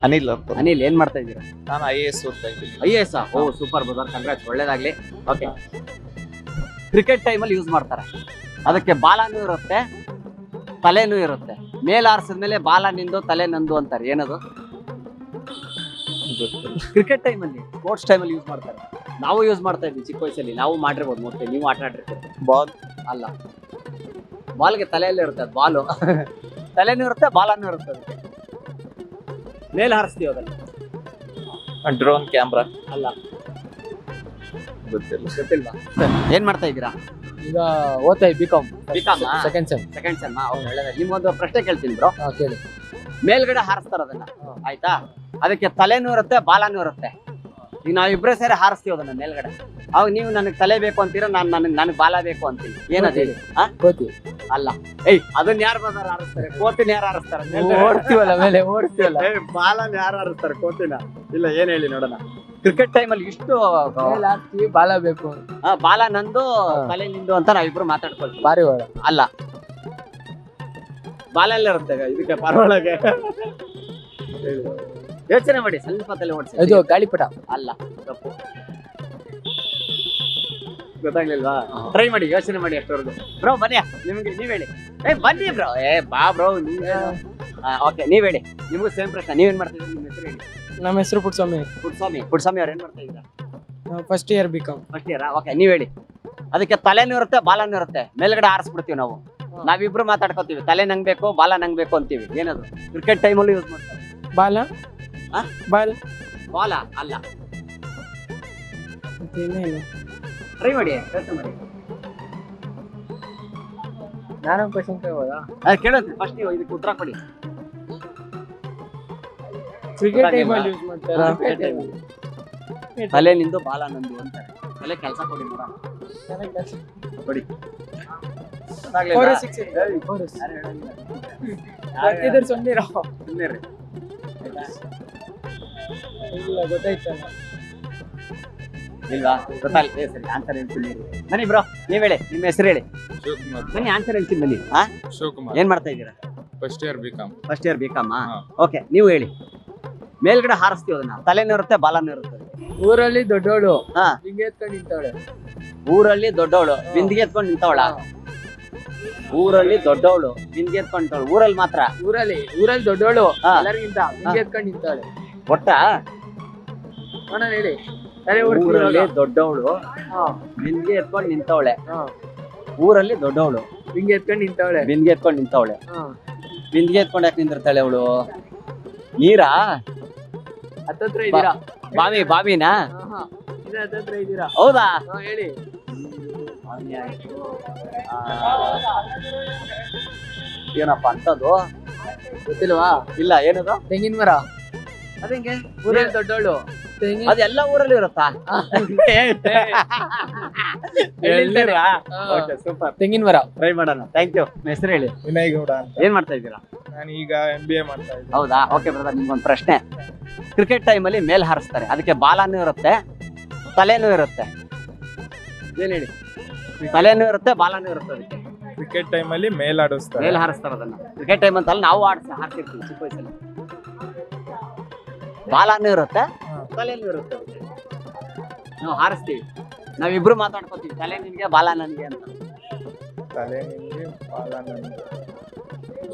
ಅನಿಲ್ ಅಂತ. ಅನಿಲ್ ಏನ್ ಮಾಡ್ತಾ ಇದ್ದೀರಾ? ನಾನು IAS ಓದ್ತಾ ಇದ್ದೀನಿ. IAS ಓ ಸೂಪರ್ ಬ್ರದರ್, ಕಂಗ್ರಾಟ್ಸ್, ಒಳ್ಳೇದಾಗ್ಲಿ. ಓಕೆ, ಕ್ರಿಕೆಟ್ ಟೈಮಲ್ಲಿ ಯೂಸ್ ಮಾಡ್ತಾರೆ, ಅದಕ್ಕೆ ಬಾಲನೂ ಇರುತ್ತೆ ತಲೆನೂ ಇರುತ್ತೆ. ಮೇಲ್ ಆರಿಸಿದ್ಮೇಲೆ ಬಾಲ ನಿಂದು ತಲೆ ನಂದು ಅಂತಾರೆ, ಏನದು? ಕ್ರಿಕೆಟ್ ಟೈಮಲ್ಲಿ, ಸ್ಪೋರ್ಟ್ಸ್ ಟೈಮಲ್ಲಿ ಯೂಸ್ ಮಾಡ್ತಾರೆ. ನಾವು ಯೂಸ್ ಮಾಡ್ತಾ ಇದ್ವಿ ಚಿಕ್ಕ ವಯಸ್ಸಲ್ಲಿ, ನಾವು ಮಾಡಿರ್ಬೋದು, ಮೋಸ್ಟ್ಲಿ ನೀವು ಆಟ ಆಡಿರ್ತೀರಿ. ಬಾಲ್ ಅಲ್ಲ, ಬಾಲ್ಗೆ ತಲೆಯಲ್ಲೇ ಇರುತ್ತೆ, ಅದು ಬಾಲು ತಲೆನೂ ಇರುತ್ತೆ ಬಾಲನೂ ಇರುತ್ತೆ, ಅದಕ್ಕೆ ಮೇಲ್ ಹಾರಿಸ್ತೀವಿ ಅದನ್ನು. ಡ್ರೋನ್ ಕ್ಯಾಮ್ರಾ ಅಲ್ಲ, ಗೊತ್ತಿಲ್ಲ. ಗೊತ್ತಿಲ್ವಾ? ಏನ್ ಮಾಡ್ತಾ ಇದ್ದೀರಾ? ಈಗ ಓದ್ತಾ BCom BCom second sem. Second sem. ನಿಮ್ಗೊಂದು ಪ್ರಶ್ನೆ ಕೇಳ್ತೀನಿ ಬ್ರೋ. ಕೇಳಿ. ಮೇಲ್ಗಡೆ ಹಾರಿಸ್ತಾರ ಅದನ್ನ, ಆಯ್ತಾ? ಅದಕ್ಕೆ ತಲೆನೂ ಇರುತ್ತೆ ಬಾಲನೂ ಇರುತ್ತೆ. ಈಗ ನಾವಿಬ್ರೇ ಸೇರಿ ಹಾರಿಸ್ತೀವಿ ಅದನ್ನ ಮೇಲ್ಗಡೆ. ಅವಾಗ ನೀವು ನನಗೆ ತಲೆ ಬೇಕು ಅಂತೀರಾ, ನನಗೆ ಬಾಲ ಬೇಕು ಅಂತೀನಿ. ಏನದು ಹೇಳಿ? ಕೋತಿ. ಅಲ್ಲ, ಏಯ್ ಅದನ್ನ ಯಾರು ಬದಾರ ಹಾರಿಸ್ತಾರೆ? ಕೋತಿನ ಯಾರು ಹಾರಿಸ್ತಾರೆ? ಓಡ್ತೀವಲ್ಲ ಮೇಲೆ, ಓಡ್ತೀವಲ್ಲ. ಬಾಲನ ಯಾರು ಹಾರಿಸ್ತಾರೆ? ಕೋತಿನ? ಇಲ್ಲ, ಏನ್ ಹೇಳಿ ನೋಡೋಣ. ಕ್ರಿಕೆಟ್ ಟೈಮಲ್ಲಿ ಇಷ್ಟು ಮೇಲೆ ಹಾಕ್ತೀವಿ, ಬಾಲ ಬೇಕು. ಬಾಲ ನಂದು ತಲೆ ನಿಂದು ಅಂತ ನಾವಿಬ್ರು ಮಾತಾಡ್ಕೊಳ್ತೀವಿ. ಬಾರಿ ಒಳ. ಅಲ್ಲ, ಬಾಲ ಎಲ್ಲ ಇರುತ್ತೆ ಇದಕ್ಕೆ ಪರವೊಳಗೆ. ಯೋಚನೆ ಮಾಡಿ, ಸ್ವಲ್ಪ ತಲೆ ಓಡಿಸಿ. ಇದು ಗಾಳಿಪಟ. ಅಲ್ಲ, ತಪ್ಪು. ಗೊತ್ತಾಗ್ಲಿಲ್ವಾ? ಟ್ರೈ ಮಾಡಿ, ಯೋಚನೆ ಮಾಡಿ ಅಷ್ಟವರೆಗೂ. ಬ್ರೋ ಬನ್ನಿ, ನಿಮ್ಗೆ ನೀವ್ ಹೇಳಿ. ಬನ್ನಿ ಬ್ರೋ. ಬಾ ಬ್ರೋ. ಓಕೆ, ನೀವ್ ಹೇಳಿ. ನಿಮ್ಗೂ ಸೇಮ್ ಪ್ರಶ್ನೆ. ನೀವೇನ್ ಮಾಡ್ತಿದ್ದೀರಿ? ನಿಮ್ಮ ಹೆಸರು ಹೇಳಿ. ನಮ್ಮ ಹೆಸರು ಪುಟ್ಸ್ವಾಮಿ. ಪುಟ್ಸ್ವಾಮಿ ಅವ್ರು ಏನ್ ಮಾಡ್ತಾ ಇದ್ದೀರಾ? First year BCom. First year. Okay, ನೀವ್ ಹೇಳಿ. ಅದಕ್ಕೆ ತಲೆನೂ ಇರುತ್ತೆ ಬಾಲನೂ ಇರುತ್ತೆ, ಮೇಲ್ಗಡೆ ಹಾರಿಸ್ಬಿಡ್ತೀವಿ ನಾವು. ನಾವಿಬ್ರು ಮಾತಾಡ್ಕೋತೀವಿ, ತಲೆ ನಂಗ್ ಬೇಕು ಬಾಲ ನಂಗ್ ಬೇಕು ಅಂತೀವಿ. ಏನದು? ಕ್ರಿಕೆಟ್ ಟೈಮಲ್ಲಿ ಯೂಸ್ ಮಾಡ್ತಾರೆ. ಬಾಲ. ಬಾಲ್. ಬಾಲ ಅಲ್ಲ. ಇನ್ನೇನು? ಟ್ರೈ ಮಾಡಿ, ಯೋಚನೆ ಮಾಡಿ. ನಾನು ಕ್ವಶನ್ ಕೇಳ್ಬೋದಾ? ಕೇಳೋದು ಫಸ್ಟ್, ನೀವು ಇದಕ್ಕೆ ಉತ್ತರ ಕೊಡಿ. ಕ್ರಿಕೆಟ್ ಟೈಮಲ್ಲಿ ಯೂಸ್ ಮಾಡ್ತಾರಾ? ತಲೆ ನಿಂದು ಬಾಲ ನಂದು ಅಂತಾರೆ. ತಲೆ ಕೆಲಸ ಕೊಡಿ ನೋಡ, ಕೊಡಿ. ಇಲ್ಲ, ಗೊತ್ತಾಯ್ತಲ್ಲ. ಇಲ್ವಾ? ಗೊತ್ತಾಗ್ಲಿ. ಸರಿ, ಆನ್ಸರ್ ಹೇಳ್ತೀನಿ. ಬನ್ನಿ ಬ್ರೋ, ನೀವ್ ಹೇಳಿ. ನಿಮ್ಮ ಹೆಸರು ಹೇಳಿ. ಬನ್ನಿ, ಆನ್ಸರ್ ಹೇಳ್ತೀನಿ ಬನ್ನಿ. ಶಿವಕುಮಾರ್. ಏನ್ ಮಾಡ್ತಾ ಇದ್ದೀರಾ? First year BCom. First year BCom. Okay, ನೀವು ಹೇಳಿ. ಮೇಲ್ಗಡೆ ಹಾರಿಸ್ತೀವಿ ಅದನ್ನ, ತಲೆನೂ ಇರುತ್ತೆ ಬಾಲನೂ ಇರುತ್ತೆ. ಊರಲ್ಲಿ ದೊಡ್ಡೋಳು ಹಾ, ಹಿಂಗೆ ಎತ್ಕೊಂಡು ನಿಂತವಳೆ. ಊರಲ್ಲಿ ದೊಡ್ಡವಳು ಬಿಂದಿಗೆ ಎತ್ಕೊಂಡು ನಿಂತವಳ? ಊರಲ್ಲಿ ದೊಡ್ಡವಳು ಬಿಂದಿಗೆ ಎತ್ಕೊಂಡು ನಿಂತವಳು. ಊರಲ್ಲಿ ಮಾತ್ರ? ಊರಲ್ಲಿ ದೊಡ್ಡೋಳು ಹಾ. ಎಲ್ಲರಿಗಿಂತ ಹಿಂಗೆ ಎತ್ಕೊಂಡು ನಿಂತವಳೆ. ಒಟ್ಟ ಅಣ್ಣ ಹೇಳಿ. ತಲೆ ಊರಲ್ಲಿ ದೊಡ್ಡವಳು ಬಿಂದಿಗೆ ಎತ್ಕೊಂಡು ನಿಂತವಳೆ. ಊರಲ್ಲಿ ದೊಡ್ಡವಳು ಹಿಂಗೆ ಎತ್ಕೊಂಡು ನಿಂತವಳೆ. ಬಿಂದಿಗೆ ಎತ್ಕೊಂಡು ನಿಂತವಳೆ. ಬಿಂದಿಗೆ ಎತ್ಕೊಂಡು ಯಾಕೆ ನಿಂದಿರ್ತಾಳೆ ಅವಳು? ನೀರಾ? ಹತ್ತತ್ರ ಇದ್ದೀರಾ? ಬಾವಿನಾ? ಹತ್ತತ್ರ ಇದ್ದೀರಾ? ಹೌದಾ? ಹೇಳಿ. ಏನಪ್ಪ ಅಂತದ್ದು? ಗೊತ್ತಿಲ್ವಾ? ಇಲ್ಲ, ಏನದು? ತೆಂಗಿನ ಮರ. ಅದಂಗೆ ಊರಲ್ಲಿ ದೊಡ್ಡೋಳು ತೆಂಗಿನ. ಅದೆಲ್ಲ ಊರಲ್ಲಿ ಇರುತ್ತಾ? ಸೂಪರ್, ತೆಂಗಿನ ಮರ. ಟ್ರೈ ಮಾಡೋಣ. Thank you. ಹೆಸರು ಹೇಳಿ. ವಿನಯ್ ಗೌಡ ಅಂತ. ಏನ್ ಮಾಡ್ತಾ ಇದ್ದೀರಾ? ನಾನು ಈಗ MBA ಮಾಡ್ತಾ ಇದ್ದೀನಿ. ಹೌದಾ? ಓಕೆ ಬ್ರದರ್, ನಿಮ್ಗೊಂದು ಪ್ರಶ್ನೆ. ಕ್ರಿಕೆಟ್ ಟೈಮಲ್ಲಿ ಮೇಲ್ ಹಾರಿಸ್ತಾರೆ, ಅದಕ್ಕೆ ಬಾಲನೂ ಇರುತ್ತೆ ತಲೆನೂ ಇರುತ್ತೆ. ಏನ್ ಹೇಳಿ? ತಲೆನೂ ಇರುತ್ತೆ ಬಾಲನೂ ಇರುತ್ತೆ, ಅದಕ್ಕೆ ಕ್ರಿಕೆಟ್ ಟೈಮಲ್ಲಿ ಮೇಲಾಡಿಸ್ತಾರೆ. ಮೇಲ್ ಹಾರಿಸ್ತಾರೆ ಅದನ್ನ. ಕ್ರಿಕೆಟ್ ಟೈಮ್ ಅಂತಲ್ಲ, ನಾವು ಹಾಕ್ತಿರ್ತೀವಿ ಚಿಕ್ಕ ವಯಸ್ಸಲ್ಲಿ. ಬಾಲನೂ ಇರುತ್ತೆ ತಲೆನೂ ಇರುತ್ತೆ, ಅದಕ್ಕೆ ನಾವು ಹಾರಿಸ್ತೀವಿ. ನಾವಿಬ್ರು ಮಾತಾಡ್ಕೋತೀವಿ, ತಲೆ ನಿನ್ಗೆ ಬಾಲ ನನ್ಗೆ ಅಂತ. ತಲೆ ನಿಂಗೆ ಬಾಲ ನನಗೆ.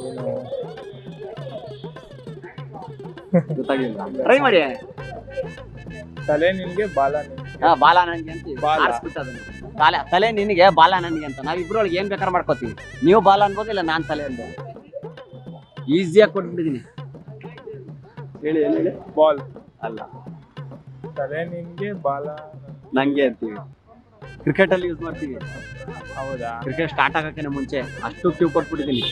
ಏನು ಗೊತ್ತಾಗಿಲ್ಲ? ಟ್ರೈ ಮಾಡಿ. ತಲೆ ನಿನ್ಗೆ ಬಾಲ ನಿನ್ಗೆ. ಬಾಲ ನನ್ಗೆ ಅಂತ ಬಾಲ. ಹಾರಿಸ್ಬಿಟ್ಟು ಅದನ್ನ. ತಲೆ ನಿನಗೆ ಬಾಲ ನನ್ಗೆ ಅಂತ ನಾವಿಬ್ರೊಳಗೆ ಏನ್ ಬೇಕಾದ್ರೆ ಮಾಡ್ಕೋತೀವಿ. ನೀವು ಬಾಲ ಅನ್ಬೋದು, ಇಲ್ಲ ನಾನ್ ತಲೆ ಅನ್ಬೋದು. ಈಸಿಯಾಗಿ ಕೊಟ್ಬಿಟ್ಟಿದೀನಿ. ಹೇಳಿ, ಏನ್ ಹೇಳಿ? ಬಾಲ್ ಅಲ್ಲ, ತಲೆ ನಿನ್ಗೆ ಬಾಲ ನಂಗೆ ಅಂತೀವಿ. ಕ್ರಿಕೆಟ್ ಅಲ್ಲಿ ಯೂಸ್ ಮಾಡ್ತೀವಿ. ಹೌದಾ? ಕ್ರಿಕೆಟ್ ಸ್ಟಾರ್ಟ್ ಆಗಕ್ಕೆ ಮುಂಚೆ ಅಷ್ಟು ಕ್ಯೂ ಕೊಟ್ಬಿಟ್ಟಿದೀನಿ.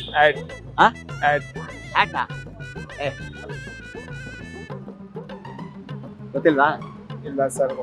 ಹ್ಯಾಟಾ? ಗೊತ್ತಿಲ್ವಾ? ಇಲ್ಲ ಸರ್.